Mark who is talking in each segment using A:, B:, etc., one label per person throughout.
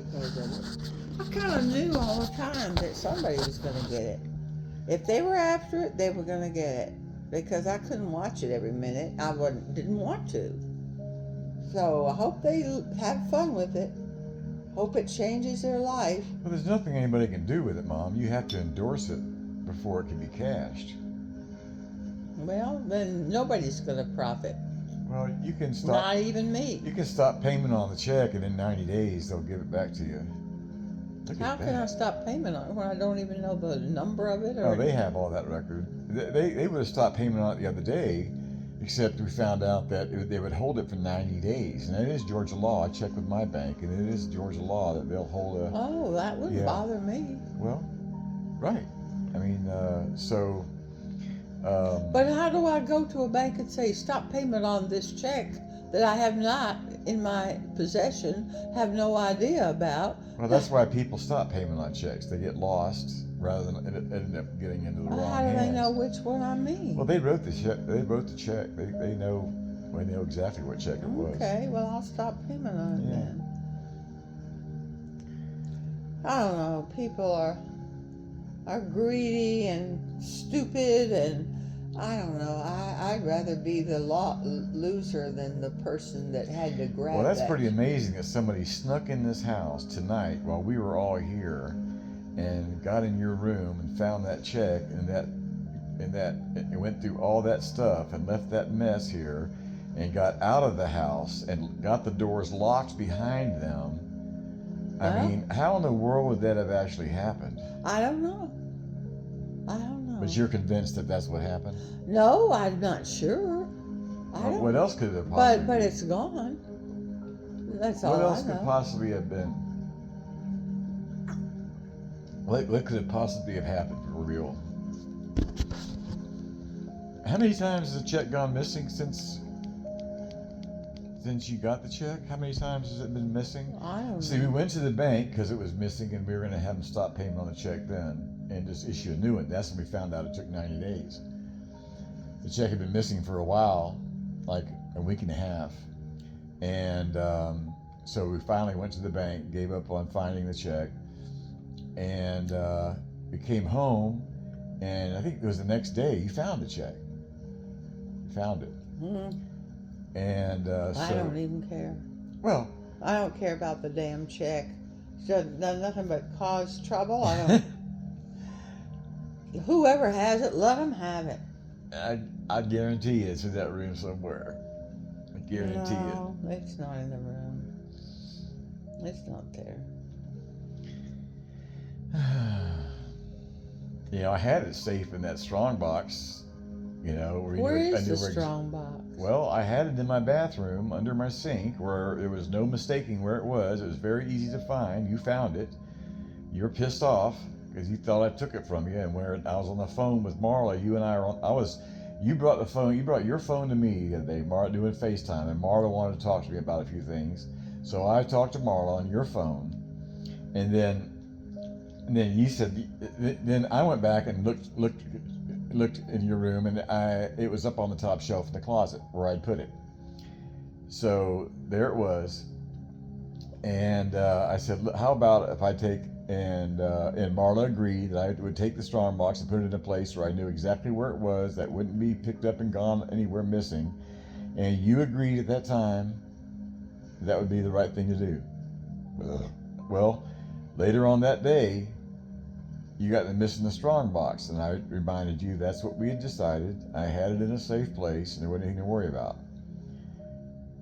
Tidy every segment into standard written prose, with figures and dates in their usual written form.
A: because of it. I kind of knew all the time that somebody was going to get it. If they were after it, they were going to get it. Because I couldn't watch it every minute. Didn't want to. So I hope they have fun with it. Hope it changes their life.
B: Well, there's nothing anybody can do with it, Mom. You have to endorse it before it can be cashed.
A: Well, then nobody's going to profit.
B: Well, you can stop.
A: Not even me.
B: You can stop payment on the check, and in 90 days they'll give it back to you.
A: How can I stop payment on it when I don't even know the number of it? Or
B: oh, they have all that record. They would have stopped payment on it the other day, except we found out that they would hold it for 90 days. And it is Georgia law. I checked with my bank, and it is Georgia law that they'll hold a...
A: Oh, that wouldn't bother me.
B: Well, right. I mean, so...
A: but how do I go to a bank and say, stop payment on this check that I have not in my possession, have no idea about?
B: Well, that's why people stop payment on checks. They get lost rather than it end up getting into the wrong
A: How do
B: hands.
A: they know which one I mean?
B: Well, they wrote the check. They know exactly what check it was.
A: Okay, well, I'll stop payment on it then. I don't know. People are greedy and stupid, and I don't know. I'd rather be the loser than the person that had to grab.
B: Well, that's pretty amazing that somebody snuck in this house tonight while we were all here, and got in your room and found that check and went through all that stuff and left that mess here, and got out of the house and got the doors locked behind them. I mean, how in the world would that have actually happened?
A: I don't know.
B: But you're convinced that that's what happened?
A: No, I'm not sure.
B: What else could it have possibly
A: But it's gone. That's all I know.
B: What else could possibly have been? What could it possibly have happened for real? How many times has the check gone missing since you got the check? How many times has it been missing?
A: I don't know.
B: See, we went to the bank because it was missing, and we were going to have them stop payment on the check then and just issue a new one. That's when we found out it took 90 days. The check had been missing for a while, like a week and a half. And so we finally went to the bank, gave up on finding the check, and we came home, and I think it was the next day you found the check. You found it.
A: Mm-hmm.
B: And
A: I don't even care.
B: Well,
A: I don't care about the damn check. It's done nothing but cause trouble. I don't. Whoever has it, let them have it.
B: I guarantee it's in that room somewhere. I guarantee it.
A: No, it's not in the room. It's not there.
B: I had it safe in that strong box.
A: Where is the strong box?
B: Well, I had it in my bathroom under my sink where there was no mistaking where it was. It was very easy to find. You found it. You're pissed off because you thought I took it from you. And I was on the phone with Marla, you and I were on. You brought your phone to me the other day, Marla, doing FaceTime, and Marla wanted to talk to me about a few things. So I talked to Marla on your phone, and then you said. Then I went back and looked in your room, and it was up on the top shelf in the closet where I'd put it. So there it was, and I said, how about if I take, and Marla agreed that I would take the strong box and put it in a place where I knew exactly where it was, that wouldn't be picked up and gone anywhere missing, and you agreed at that time that would be the right thing to do. Well, later on that day, you got missing the strong box, and I reminded you that's what we had decided. I had it in a safe place, and there wasn't anything to worry about.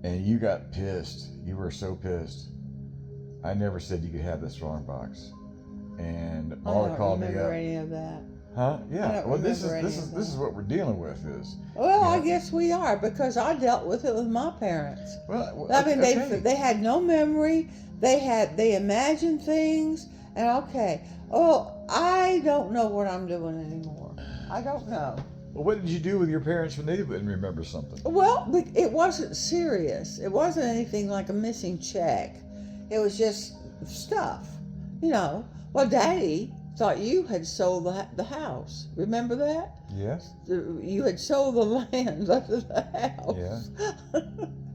B: And you got pissed. You were so pissed. I never said you could have the strong box. And Marla called me up.
A: I don't remember any of that.
B: Huh? Yeah. Well, this is what we're dealing with.
A: Well, I guess we are, because I dealt with it with my parents.
B: Well,
A: I mean, they had no memory. They imagined things, and I don't know what I'm doing anymore. I don't know.
B: Well, what did you do with your parents when they didn't remember something?
A: Well, it wasn't serious. It wasn't anything like a missing check. It was just stuff, Well, Daddy thought you had sold the house. Remember that?
B: Yes.
A: You had sold the land under the house.
B: Yeah.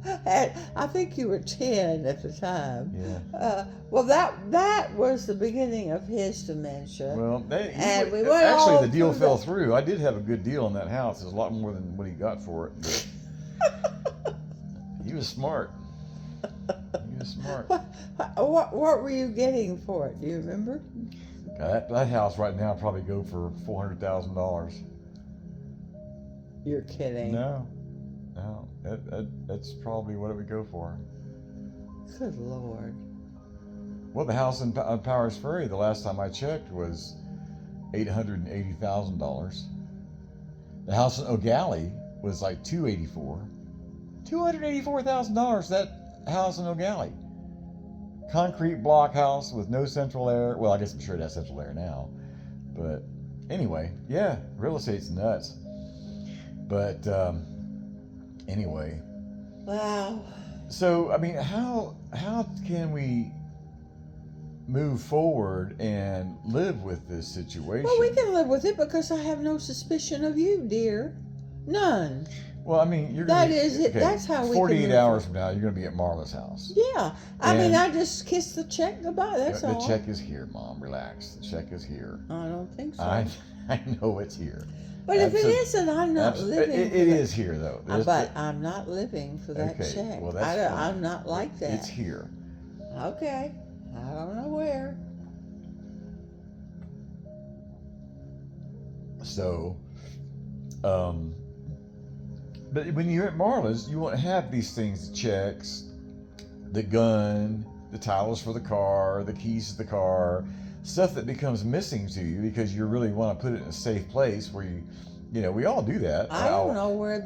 A: And I think you were 10 at the time.
B: Yeah.
A: Well, that was the beginning of his dementia.
B: Well,
A: And we went
B: actually,
A: all
B: the deal
A: through
B: fell
A: the-
B: through. I did have a good deal on that house. It was a lot more than what he got for it. But he was smart. He was smart.
A: What were you getting for it? Do you remember?
B: That house right now probably go for $400,000.
A: You're kidding.
B: No, that's probably what it would go for.
A: Good Lord.
B: Well, the house on Powers Ferry, the last time I checked, was $880,000. The house in O'Galley was like $284,000. That house in O'Galley, concrete block house with no central air. Well, I guess I'm sure it has central air now, but anyway, yeah, real estate's nuts. But anyway.
A: Wow.
B: So I mean, how can we move forward and live with this situation?
A: Well, we can live with it because I have no suspicion of you, dear. None.
B: Well, I mean, you're
A: That
B: gonna
A: is it. That's how we can
B: 48
A: move
B: hours from now, you're going to be at Marla's house.
A: Yeah. I mean,
B: And-
A: I just kissed the check goodbye. That's
B: the
A: all.
B: check is here, Mom. Relax. The check is here.
A: I don't think so.
B: I know it's here.
A: But if it
B: Absol-
A: isn't, I'm not living.
B: It
A: for that.
B: is here, though.
A: But I'm not living for that
B: Okay,
A: check.
B: well, that's fine.
A: I'm not like that.
B: It's here.
A: Okay. I don't know where.
B: So, but when you're at Marla's, you won't have these things: the checks, the gun, the titles for the car, the keys to the car, stuff that becomes missing to you because you really want to put it in a safe place where you know, we all do that.
A: I don't know where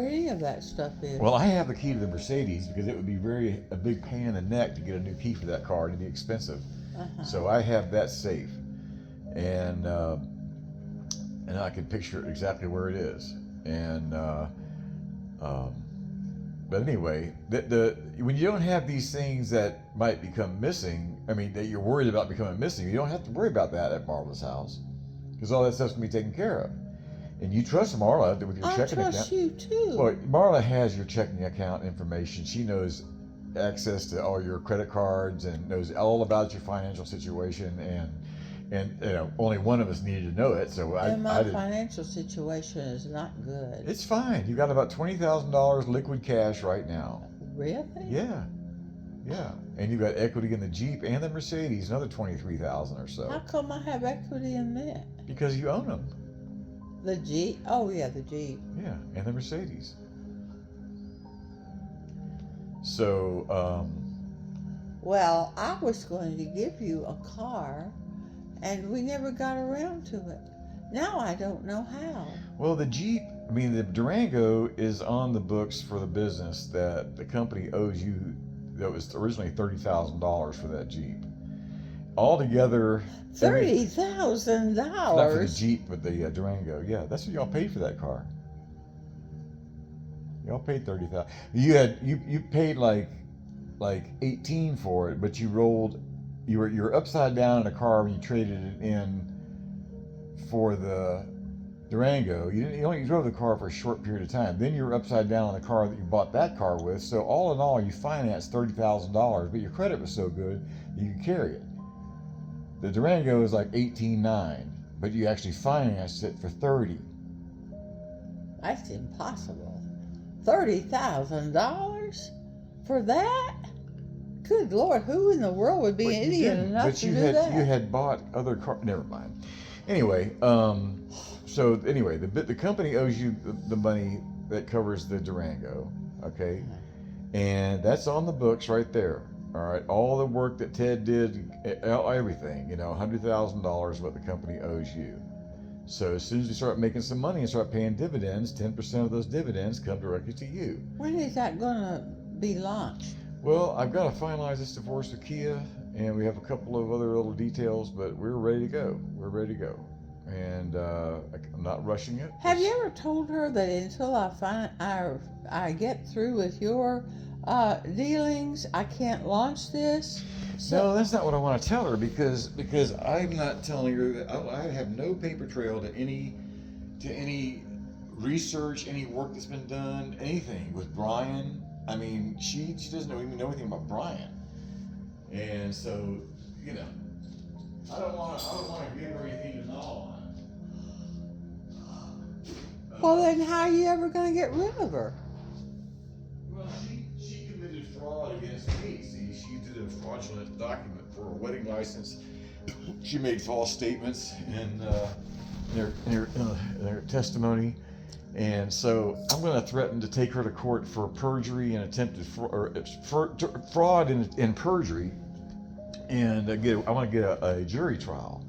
A: any of that stuff is.
B: Well, I have the key to the Mercedes because it would be a big pain in the neck to get a new key for that car. It'd be expensive.
A: Uh-huh.
B: So I have that safe, and I can picture exactly where it is. And but anyway, when you don't have these things that might become missing, I mean, that you're worried about becoming missing, you don't have to worry about that at Marla's house because all that stuff's gonna be taken care of. And you trust Marla with your checking account.
A: I trust you too.
B: Well, Marla has your checking account information. She knows access to all your credit cards and knows all about your financial situation. And you know, only one of us needed to know it. So
A: and
B: I
A: my
B: did.
A: financial situation is not good.
B: It's fine. You got about $20,000 liquid cash right now.
A: Really?
B: Yeah. And you got equity in the Jeep and the Mercedes, another $23,000 or so.
A: How come I have equity in that?
B: Because you own them.
A: The Jeep? Oh, yeah, the Jeep.
B: Yeah, and the Mercedes. So,
A: Well, I was going to give you a car, and we never got around to it. Now I don't know how.
B: well, the Jeep, I mean, the Durango is on the books for the business that the company owes you. That was originally $30,000 for that Jeep. Altogether,
A: $30,000.
B: not for the Jeep, but the Durango. Yeah, that's what y'all paid for that car. Y'all paid $30,000. You paid like 18 for it, but you were upside down in a car when you traded it in for the Durango. You only drove the car for a short period of time. Then you were upside down on the car that you bought that car with. So all in all, you financed $30,000, but your credit was so good you could carry it. The Durango is like 18.9, but you actually financed it for 30.
A: That's impossible. $30,000 for that? Good Lord, who in the world would be
B: But
A: an
B: you
A: idiot
B: didn't.
A: enough
B: But
A: to
B: you
A: do
B: had
A: that?
B: you had bought other cars. Never mind. Anyway, so anyway, the company owes you the money that covers the Durango, okay, and that's on the books right there. All right, all the work that Ted did, everything, you know, $100,000 is what the company owes you. So as soon as we start making some money and start paying dividends, 10% of those dividends come directly to you.
A: When is that going to be launched?
B: Well, I've got to finalize this divorce with Kia, and we have a couple of other little details, but we're ready to go. We're ready to go, and I'm not rushing it.
A: Have you ever told her that until I get through with your dealings, I can't launch this?
B: No, that's not what I want to tell her because I'm not telling her that I have no paper trail to any research, any work that's been done, anything with Brian. I mean, she doesn't even know anything about Brian, and so I don't want to give her anything to gnaw on.
A: Well, then how are you ever going to get rid of her?
B: Well, she committed fraud against me. See, she did a fraudulent document for a wedding license. She made false statements in their testimony, and so I'm going to threaten to take her to court for perjury and attempted fraud and perjury, and I want to get a jury trial,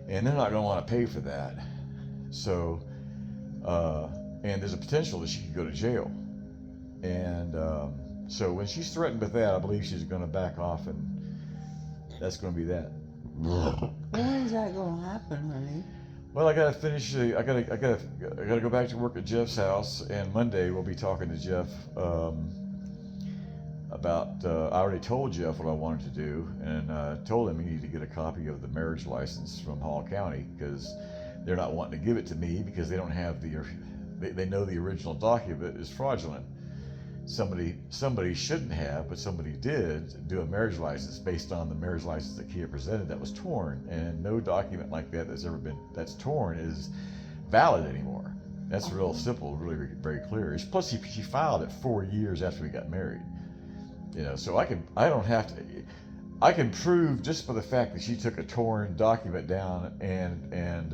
B: and they're not going to want to pay for that. So, and there's a potential that she could go to jail, and so when she's threatened with that, I believe she's going to back off, and that's going to be that.
A: When's that going to happen, honey?
B: Well, I gotta finish. I gotta go back to work at Jeff's house, and Monday we'll be talking to Jeff about. I already told Jeff what I wanted to do, and told him he needed to get a copy of the marriage license from Hall County because they're not wanting to give it to me because they don't have they know the original document is fraudulent. Somebody shouldn't have, but somebody did do a marriage license based on the marriage license that Kia presented that was torn, and no document like that that's torn is valid anymore. That's real simple, really very clear. Plus, she filed it 4 years after we got married. So I can prove just by the fact that she took a torn document down and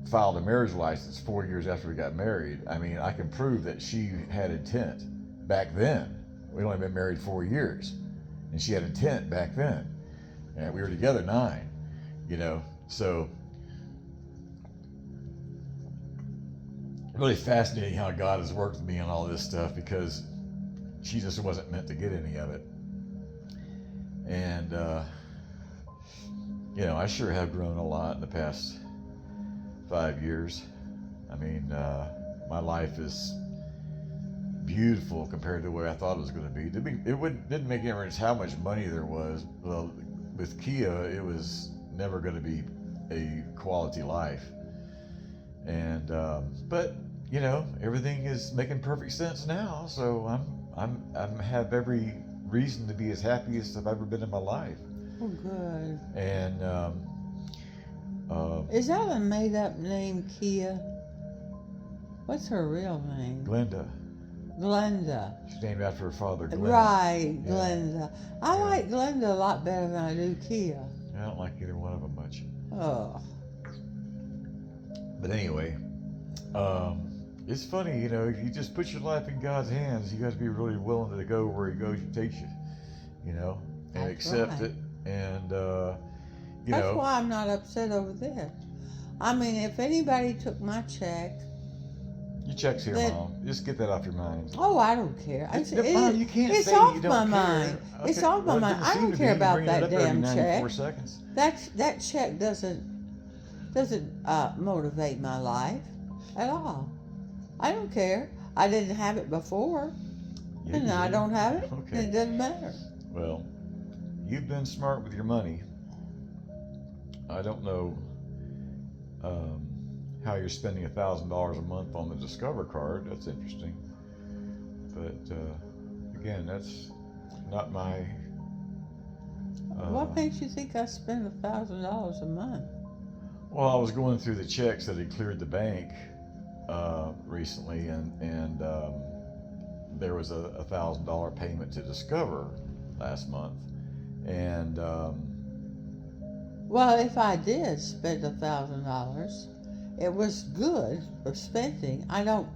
B: filed a marriage license 4 years after we got married. I mean, I can prove that she had intent back then. We'd only been married 4 years, and she had intent back then, and we were together 9. So really fascinating how God has worked with me on all this stuff because she just wasn't meant to get any of it, and I sure have grown a lot in the past 5 years. I mean, my life is beautiful compared to the way I thought it was going to be. Didn't make any difference how much money there was. Well, with Kia, it was never going to be a quality life. And but everything is making perfect sense now. So I'm have every reason to be as happy as I've ever been in my life.
A: Oh, good.
B: And
A: is that a made-up name, Kia? What's her real name?
B: Glenda. She's named after her father, Glenn.
A: Right,
B: Yeah.
A: Glenda. I like Glenda a lot better than I do Kia.
B: I don't like either one of them much.
A: Oh.
B: But anyway, it's funny, you just put your life in God's hands. You got to be really willing to go where He takes you, and
A: That's
B: accept
A: right.
B: it. And
A: That's why I'm not upset over this. I mean, if anybody took my check.
B: Your check's here, Mom. Just get that off your mind.
A: Oh, I don't care.
B: Mom, you can't
A: it's
B: say
A: off
B: you don't
A: my
B: care.
A: mind.
B: Okay.
A: It's off my mind. I don't care about that damn check.
B: 94 seconds.
A: That check doesn't motivate my life at all. I don't care. I didn't have it before, and I don't have it.
B: Okay.
A: And it doesn't matter.
B: Well, you've been smart with your money. I don't know how you're spending $1,000 a month on the Discover card. That's interesting. But again, that's not my.
A: What makes you think I spend $1,000 a month?
B: Well, I was going through the checks that had cleared the bank recently, and there was a $1,000 payment to Discover last month, and.
A: Well, if I did spend $1,000, it was good for spending. I don't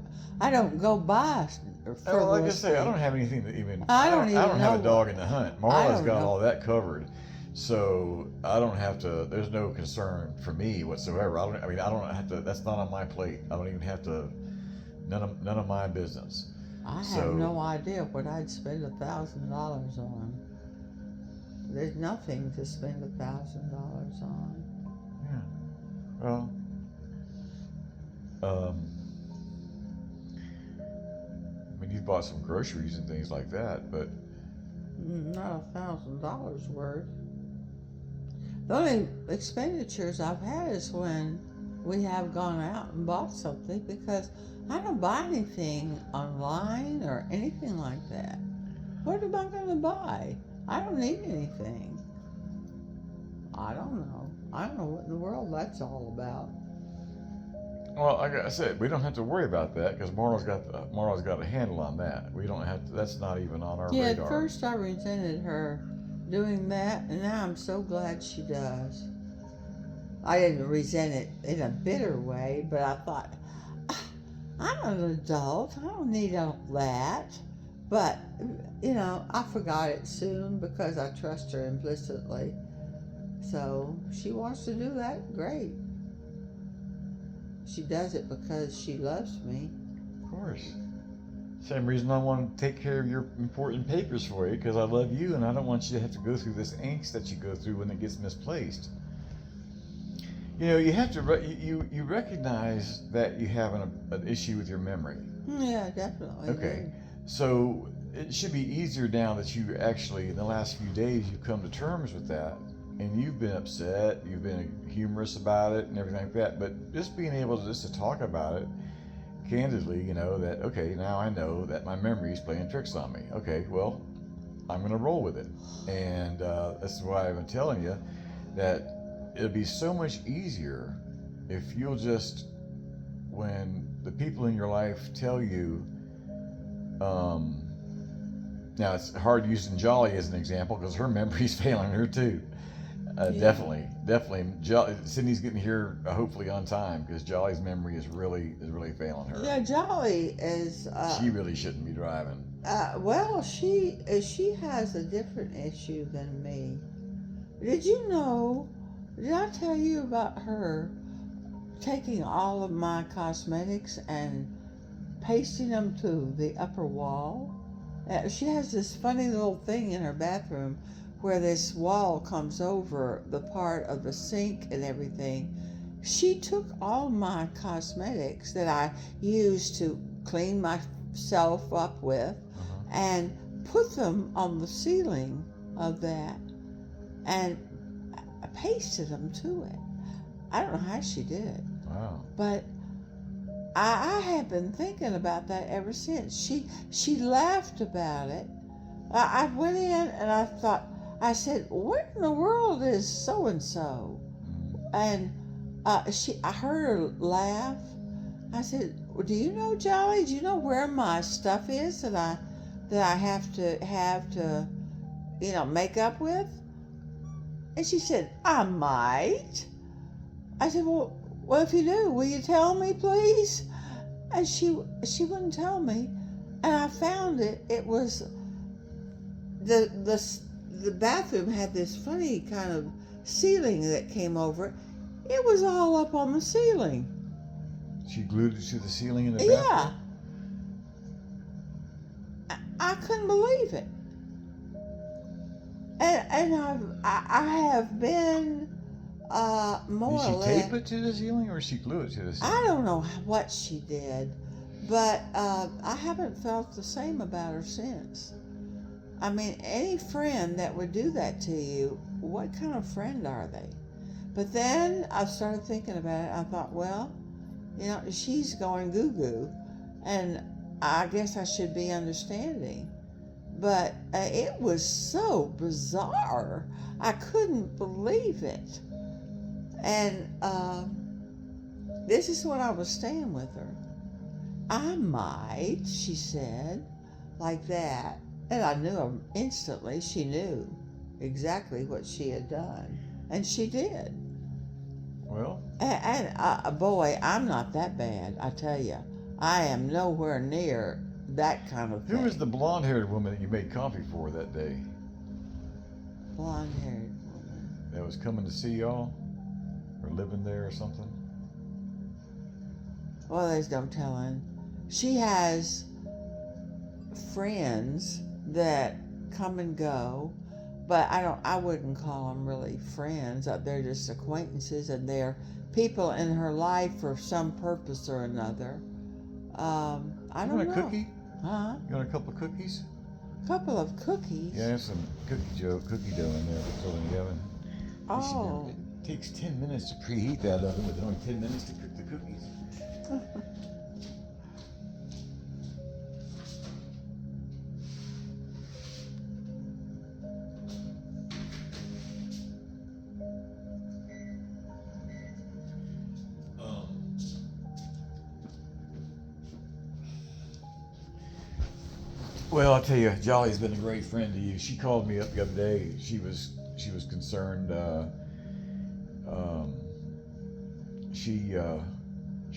A: go buy frivolously.
B: Well, like I say, I don't have anything to even.
A: I don't
B: have a
A: know
B: dog in the hunt. Marla's got
A: know.
B: all that covered, so I don't have to. There's no concern for me whatsoever. I don't have to. That's not on my plate. I don't even have to. None of my business.
A: I have no idea what I'd spend $1,000 on. There's nothing to spend $1,000 on.
B: Yeah. Well. You've bought some groceries and things like that, but
A: not $1,000 worth. The only expenditures I've had is when we have gone out and bought something because I don't buy anything online or anything like that. What am I going to buy? I don't need anything. I don't know. I don't know what in the world that's all about.
B: Well, like I said, we don't have to worry about that because Marla's got a handle on that. We don't have to. That's not even on our
A: Yeah,
B: radar.
A: at first I resented her doing that, and now I'm so glad she does. I didn't resent it in a bitter way, but I thought, "Ah, I'm an adult. I don't need all that." But, I forgot it soon because I trust her implicitly. So she wants to do that, great. She does it because she loves me.
B: Of course. Same reason I want to take care of your important papers for you because I love you and I don't want you to have to go through this angst that you go through when it gets misplaced. You have to you recognize that you have an issue with your memory.
A: Yeah, definitely.
B: Okay, so it should be easier now that you actually in the last few days you've come to terms with that, and you've been upset, you've been humorous about it, and everything like that. But just being able to talk about it candidly, that okay, now I know that my memory is playing tricks on me. Okay, well, I'm going to roll with it, and that's why I've been telling you that it'd be so much easier if you'll just, when the people in your life tell you, now it's hard using Jolly as an example because her memory's failing her too.
A: Yeah.
B: Definitely. Sydney's getting here hopefully on time because Jolly's memory is really failing her.
A: Yeah, Jolly is.
B: She really shouldn't be driving.
A: Well, she has a different issue than me. Did you know? Did I tell you about her taking all of my cosmetics and pasting them to the upper wall? She has this funny little thing in her bathroom where this wall comes over the part of the sink and everything. She took all my cosmetics that I used to clean myself up with and put them on the ceiling of that and pasted them to it. I don't know how she did it.
B: Wow.
A: But I have been thinking about that ever since. She laughed about it. I went in and I said, "Where in the world is so and so?" And I heard her laugh. I said, well, "Do you know, Jolly? Do you know where my stuff is that I have to make up with?" And she said, "I might." I said, "Well, if you do, will you tell me, please?" And she wouldn't tell me, and I found it. It was the bathroom had this funny kind of ceiling that came over it. It was all up on the ceiling.
B: She glued it to the ceiling in the
A: Yeah.
B: bathroom?
A: I couldn't believe it. And I have been more or less.
B: Did she tape it to the ceiling or she glue it to the ceiling?
A: I don't know what she did, but I haven't felt the same about her since. I mean, any friend that would do that to you, what kind of friend are they? But then I started thinking about it. I thought, well, she's going goo-goo, and I guess I should be understanding. But it was so bizarre. I couldn't believe it. And this is when I was staying with her. "I might," she said, like that. And I knew instantly she knew exactly what she had done. And she did.
B: Well.
A: And boy, I'm not that bad, I tell you. I am nowhere near that kind of thing.
B: Who was the blonde-haired woman that you made coffee for that day?
A: Blonde-haired woman.
B: That was coming to see y'all? Or living there or something?
A: Well, there's no telling. She has friends that come and go, but I wouldn't call them really friends. They're just acquaintances, and they're people in her life for some purpose or another. I don't know.
B: You want a cookie?
A: Huh?
B: You want a couple of cookies?
A: Couple of cookies?
B: Yeah, there's some cookie dough in there that's still in the oven.
A: Oh.
B: It takes 10 minutes to preheat that oven, but only 10 minutes to cook the cookies. Well, I'll tell you, Jolly's been a great friend to you. She called me up the other day. She was concerned. Um, she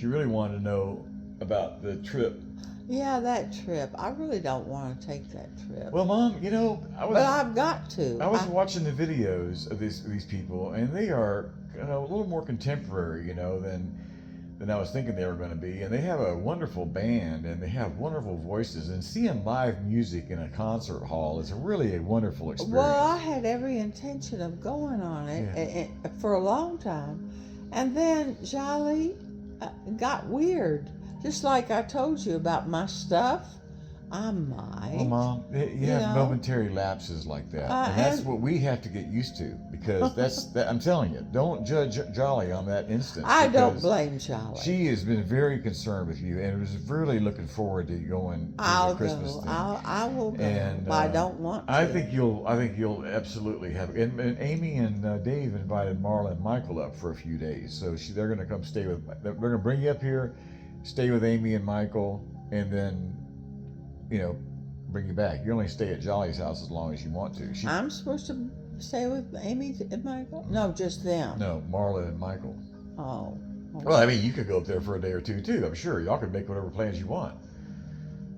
B: really wanted to know about the trip.
A: Yeah, that trip. I really don't want to take that trip.
B: Well, Mom,
A: but I've got to.
B: I was watching the videos of these people, and they are a little more contemporary, than I was thinking they were going to be. And they have a wonderful band, and they have wonderful voices. And seeing live music in a concert hall is really a wonderful experience.
A: Well, I had every intention of going on it for a long time, and then Jolly got weird. Just like I told you about my stuff, I might.
B: Well, Mom, you have momentary lapses like that, and that's what we have to get used to, because I'm telling you, don't judge Jolly on that instance.
A: I don't blame Jolly.
B: She has been very concerned with you, and was really looking forward to you going to the Christmas thing.
A: I will go,
B: and,
A: but I don't want to.
B: I think you'll absolutely have. And Amy and Dave invited Marla and Michael up for a few days, so they're going to come stay with. They're going to bring you up here, stay with Amy and Michael, and then, bring you back. You only stay at Jolly's house as long as you want to.
A: I'm supposed to stay with Amy and Michael? No, just them.
B: No, Marla and Michael.
A: Oh. Okay.
B: Well, I mean, you could go up there for a day or two, too. I'm sure y'all could make whatever plans you want.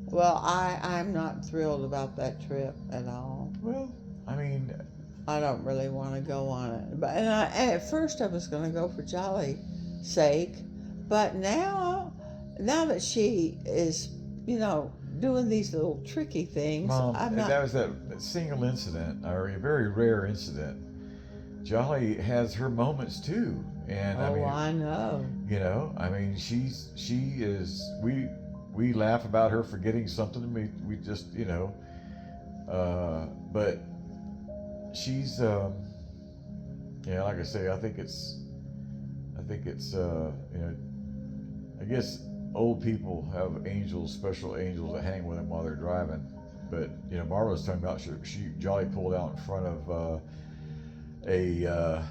A: Well, I'm not thrilled about that trip at all.
B: Well, I mean,
A: I don't really want to go on it. But and at first I was going to go for Jolly's sake, but now that she is, doing these little tricky things.
B: Mom, that was that single incident, or a very rare incident. Jolly has her moments too, and
A: I know.
B: I mean, she is. We laugh about her forgetting something. We just, but she's, like I say, I think it's, I guess old people have angels, special angels that hang with them while they're driving. But Barbara was talking about Jolly pulled out in front of a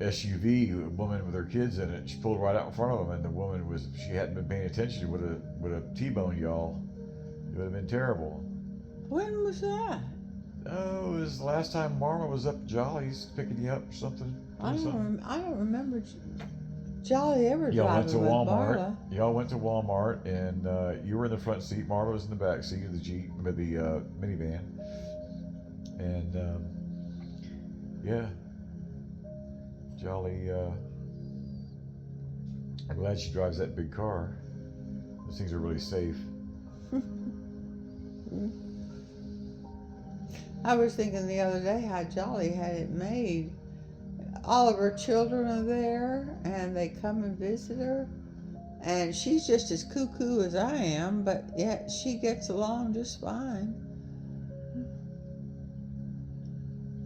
B: SUV, a woman with her kids in it. She pulled right out in front of them, and the woman she hadn't been paying attention, would have T-boned y'all. It would have been terrible.
A: When was that?
B: Oh, it was the last time Marma was up at Jolly's picking you up or something.
A: I don't remember Jolly ever
B: Y'all went to
A: driving with
B: Walmart.
A: Marla.
B: Y'all went to Walmart, and you were in the front seat. Marla was in the back seat of the Jeep, with the minivan. And yeah, Jolly. I'm glad she drives that big car. Those things are really safe.
A: I was thinking the other day how Jolly had it made. All of her children are there, and they come and visit her. And she's just as cuckoo as I am, but yet she gets along just fine.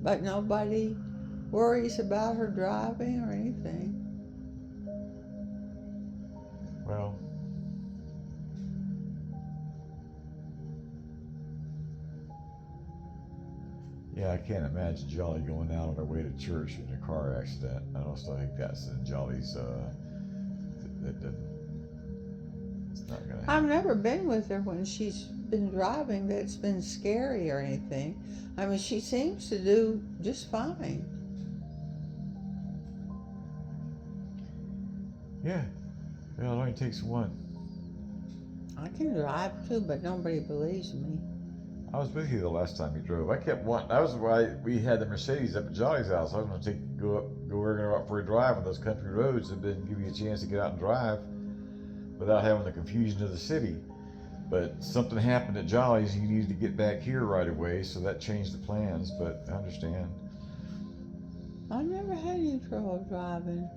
A: But nobody worries about her driving or anything.
B: Well, yeah, I can't imagine Jolly going out on her way to church in a car accident. I also think that's in Jolly's. It's not gonna happen.
A: I've never been with her when she's been driving that's been scary or anything. I mean, she seems to do just fine.
B: Yeah, well, it only takes one.
A: I can drive too, but nobody believes me.
B: I was with you the last time you drove. I kept wanting. That was why we had the Mercedes up at Jolly's house. I was going to go out for a drive on those country roads, and then give you a chance to get out and drive without having the confusion of the city. But something happened at Jolly's. You needed to get back here right away, so that changed the plans. But I understand.
A: I've never had any trouble driving.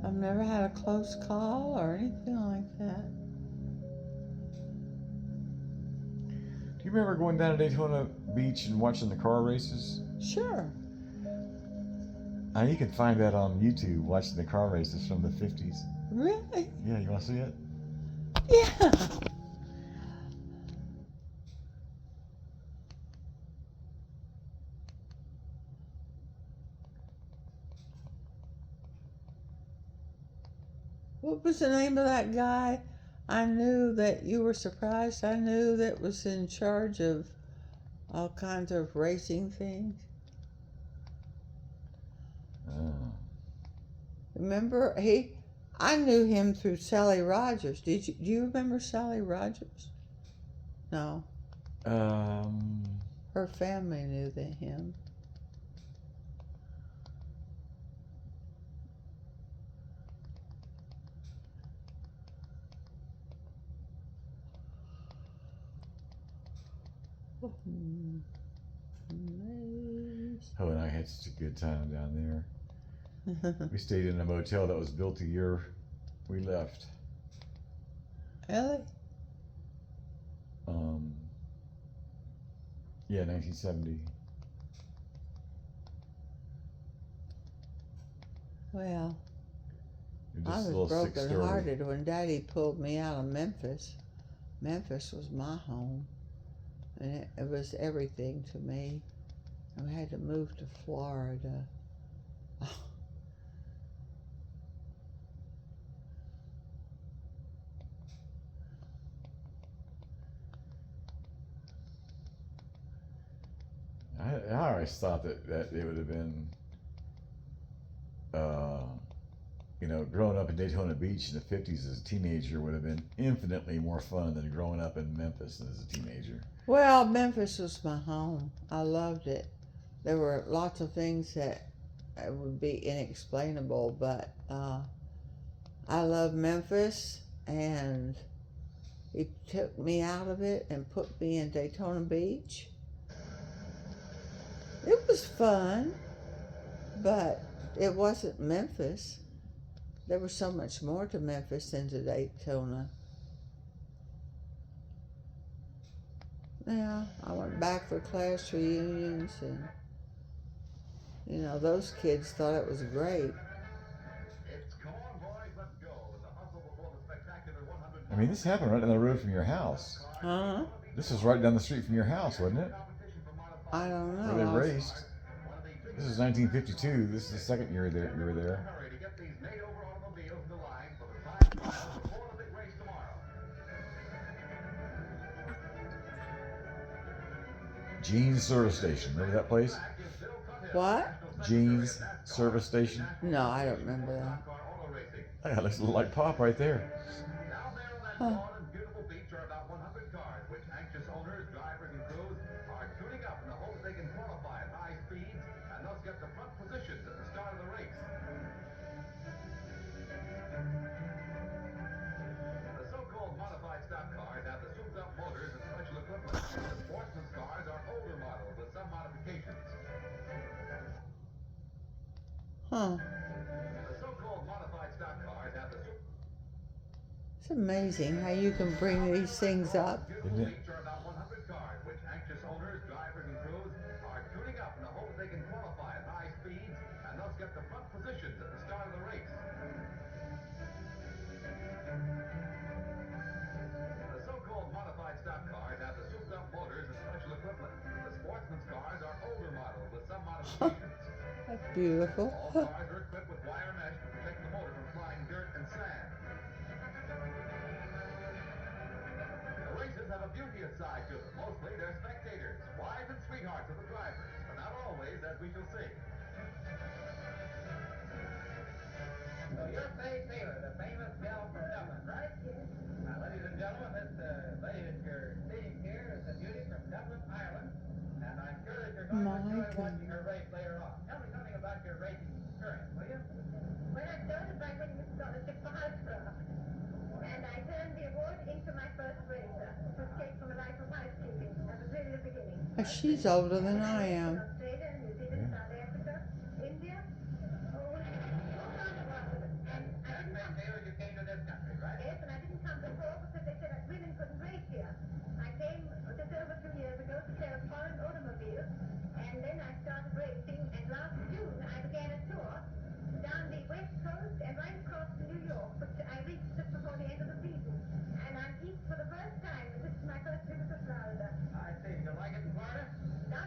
A: I've never had a close call or anything like that.
B: Do you remember going down to Daytona Beach and watching the car races?
A: Sure.
B: You can find that on YouTube, watching the car races from the 50s.
A: Really?
B: Yeah, you want to see it?
A: Yeah. What was the name of that guy? I knew that you were surprised. I knew that was in charge of all kinds of racing things.
B: Oh.
A: Remember, I knew him through Sally Rogers. Do you remember Sally Rogers? No.
B: Um,
A: Her family knew him.
B: and I had such a good time down there. We stayed in a motel that was built the year we left.
A: Ellie?
B: Yeah, 1970.
A: Well, I
B: Just a
A: was
B: little
A: broken
B: six-story.
A: hearted when Daddy pulled me out of Memphis. Memphis was my home, and it was everything to me. I had to move to Florida.
B: I always thought that it would have been, uh, growing up in Daytona Beach in the 50s as a teenager would have been infinitely more fun than growing up in Memphis as a teenager.
A: Well, Memphis was my home. I loved it. There were lots of things that would be inexplainable, but I love Memphis, and he took me out of it and put me in Daytona Beach. It was fun, but it wasn't Memphis. There was so much more to Memphis than to Daytona. Yeah, I went back for class reunions, and those kids thought it was great.
B: I mean, this happened right down the road from your house.
A: Huh?
B: This was right down the street from your house, wasn't it?
A: I don't know.
B: Where they raced. This is 1952. This is the second year that you were there. Jean's Service Station. Remember that place?
A: What?
B: Jean's Service Station.
A: No, I don't remember that.
B: Yeah, looks like Pop right there.
A: Huh. Huh. It's amazing how you can bring these things up.
B: Isn't it?
A: That's beautiful. Huh. My goodness. She's older than I am.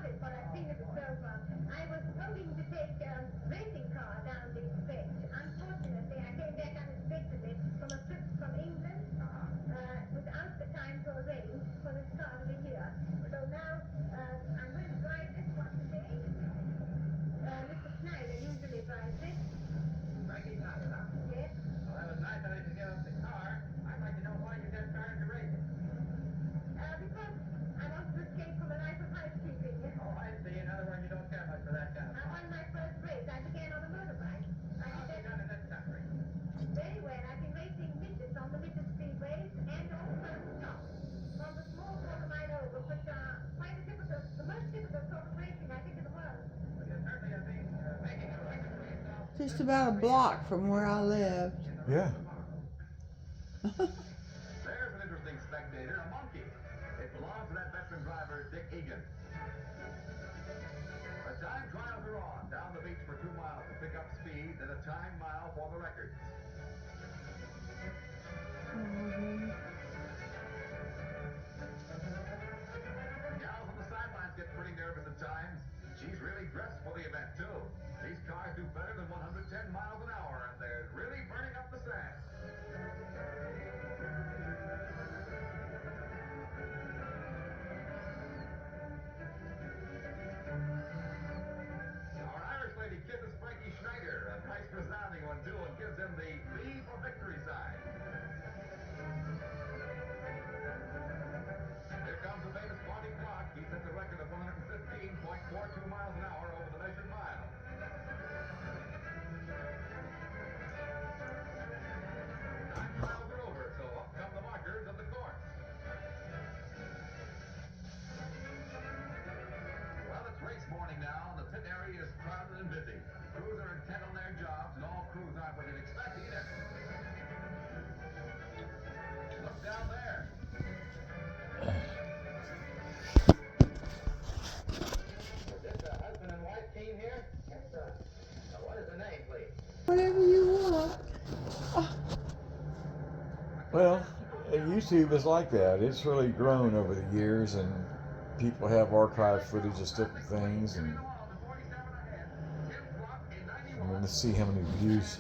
C: it, but I've seen it so I was hoping to take a racing car down this stretch. Unfortunately, I came back unexpectedly from a trip from England without the time to arrange for this car to be here. So now I'm going to drive this one today. Mr. Snyder usually drives it.
D: Frankie Snyder, huh?
C: Yes.
D: Well, that was nice of you to give up the car. I'd like to know why you got started to race it.
C: Because I want to escape from a life of housekeeping.
D: Oh, I see. In other words, you don't care much for that kind of
C: I
D: fun.
C: won my first race. I began on a motorbike. I
D: How's
C: did
D: it
C: that
D: done in this country?
C: very well. I've been racing midgets on the midget speedways and also stock from the small quarter-mile ovals, which are quite a typical, the most typical sort of racing I think in the world.
D: Well, you certainly have been making a record for yourself.
A: Just about a block from where I lived.
B: Yeah.
E: There's an interesting spectator, a monkey. It belongs to that veteran driver, Dick Egan. The time trials are on down the beach for 2 miles to pick up speed and a time mile for the record. The gals on the sidelines get pretty nervous at times. She's really dressed for the event, too. These cars do better than 110 miles an hour, and they're really burning up the sand. Our Irish lady kisses Frankie Schneider, a nice resounding one, too, and gives him the V for victory sign. Here comes the famous Marty Block. He set the record of 115.42 miles an hour over the measured mile. 9 miles are over, so up come the markers of the course. Well, it's race morning now, and the pit area is crowded and busy. Crews are intent on their jobs, and all crews aren't what you'd expect either. Look down there.
D: Is this a husband and wife team here? Yes, sir. What is the name, please?
A: Whatever you want.
B: Well, YouTube is like that. It's really grown over the years, and people have archived footage of different things. And let's see how many views.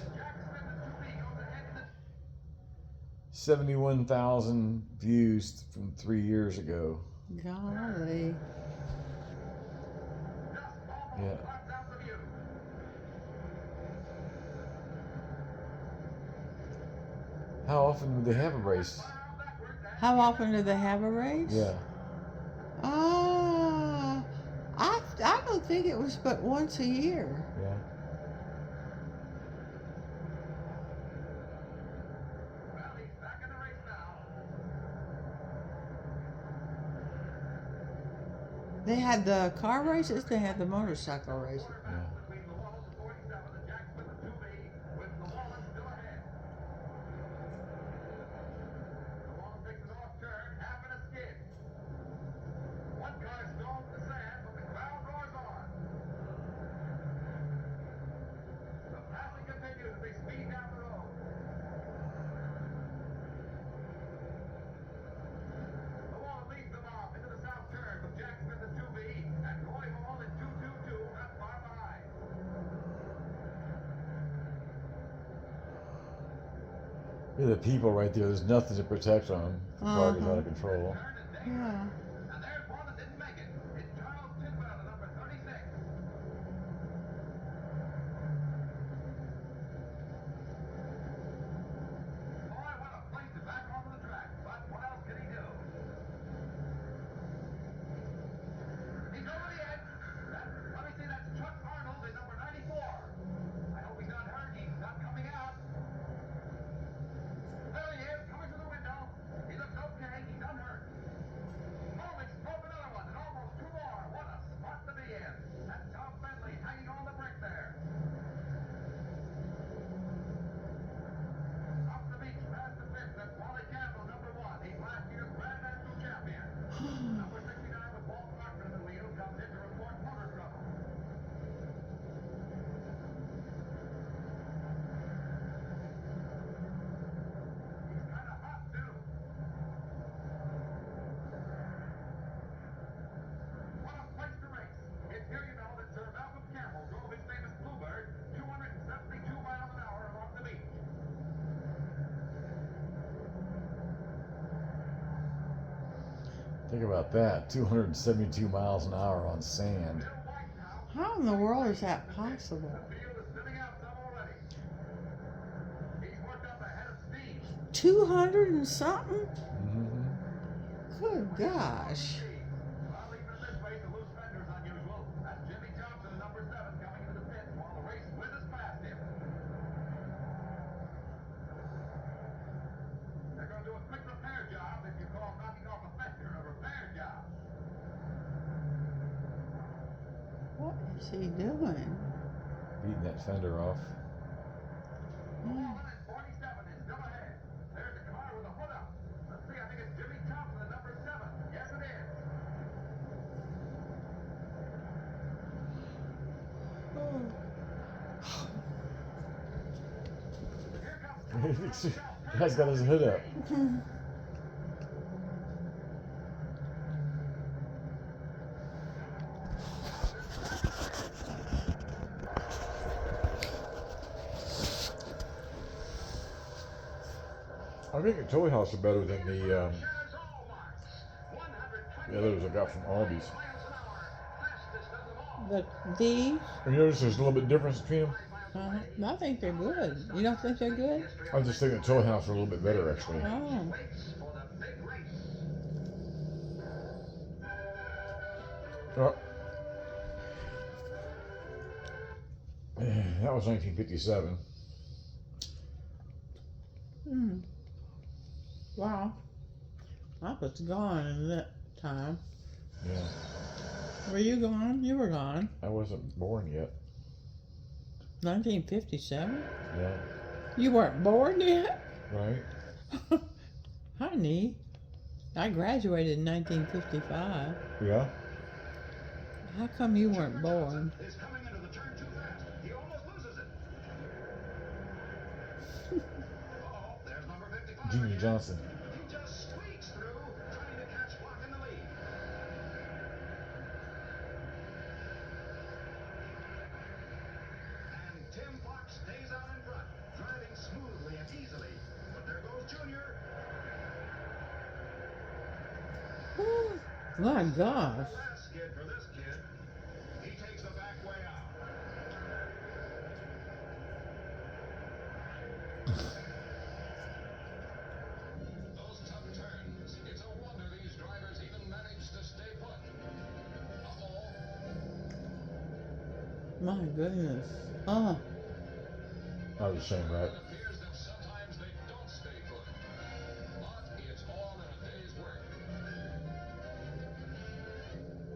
B: 71,000 views from 3 years ago.
A: Golly.
B: Yeah. How often do they have a race?
A: How often do they have a race?
B: Yeah.
A: I don't think it was but once a year.
B: Yeah.
E: Well, he's back in the race now.
A: They had the car races, they had the motorcycle races.
B: Yeah.
E: Between the Wallace and 47 and Jack Smith and 2B, with the Wallace still ahead. The Wallace takes an off turn, half in a skid. One car stalls the sand, but the crowd roars on. The passing continues as they speed down the road. The Wallace leads them off into the south turn with Jack Smith and 2B, and Roy Hall in 222 not far behind.
B: Yeah, the people right there, there's nothing to protect them. The car is out of control.
E: Turn is dangerous.
A: Yeah.
E: And there's one that didn't make it. It's Charles Tidwell, the number 36. Boy, what a place to back onto the track. But what else can he do? He's over the edge. Let me see, that's Chuck Arnold in number 94. I hope he's not hurt. He's not coming out. There he is, coming through the window. He looks okay. He's unhurt.
B: Think about that. 272 miles an hour on sand.
A: How in the world is that possible?
E: The field is thinning out some already. He's worked up a head of steam.
A: 200 and something?
B: Mm-hmm.
A: Good gosh.
E: Well, even at this pace, the loose fender's unusual. That's Jimmy Johnson, number 7, coming into the pit while the race whizzes past him. They're going to do a quick repair job if you call knocking off a fender a repair job.
A: What is he doing?
B: Beating that fender off.
E: The 147 is still ahead. There's a car with a hood up. Let's see, I think it's Jimmy Johnson, the number 7. Yes, it is. Here comes
B: The guy's got his hood up. I think the toy house is better than the others I got from Aldi's.
A: But these,
B: You notice there's a little bit difference between them?
A: I think they're good. You don't think they're good?
B: I just think the toy house are a little bit better, actually.
A: Oh.
B: Oh. That was 1957.
A: Wow. I was gone in that time.
B: Yeah.
A: Were you gone? You were gone.
B: I wasn't born yet.
A: 1957?
B: Yeah.
A: You weren't born yet?
B: Right?
A: Honey, I graduated in 1955.
B: Yeah.
A: How come you weren't born?
E: Is coming into the turn too fast. He almost loses it. Uh-oh, there's number 55.
B: Junior Johnson.
E: He just squeaks through, trying to catch Flock in the lead. And Tim Flock stays out in front, driving smoothly and easily. But there goes Junior.
A: My gosh.
E: The last skid for this kid. He takes the back way out. Those tough turns. It's a wonder these drivers even manage to stay put. Uh-oh.
A: My goodness. Oh.
B: I was ashamed, right?
E: It appears that sometimes they don't stay put. But it's all in a day's work.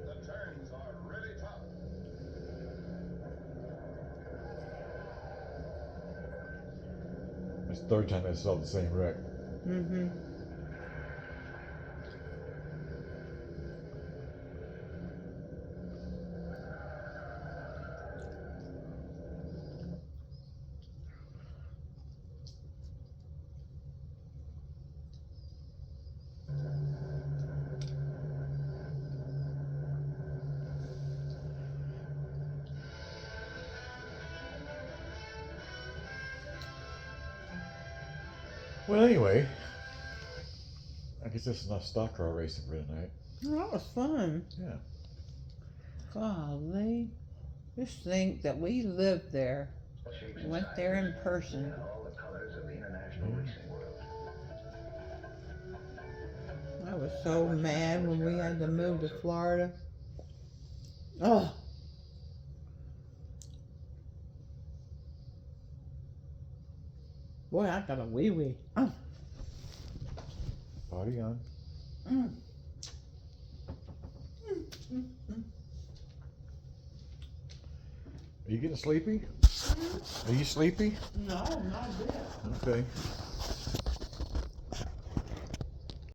E: The turns are really tough.
B: It's the third time I saw the same wreck.
A: Mm-hmm.
B: Well, anyway, I guess that's enough stock car racing for tonight.
A: That was fun.
B: Yeah.
A: Golly. Just think that we lived there. Went there in person.
D: All the colors of the international racing world.
A: I was so mad when we had to move to Florida. Oh. Boy, I got a wee-wee. Oh.
B: Party on.
A: Mm.
B: Are you getting sleepy? Are you sleepy?
A: No, not a bit.
B: Okay.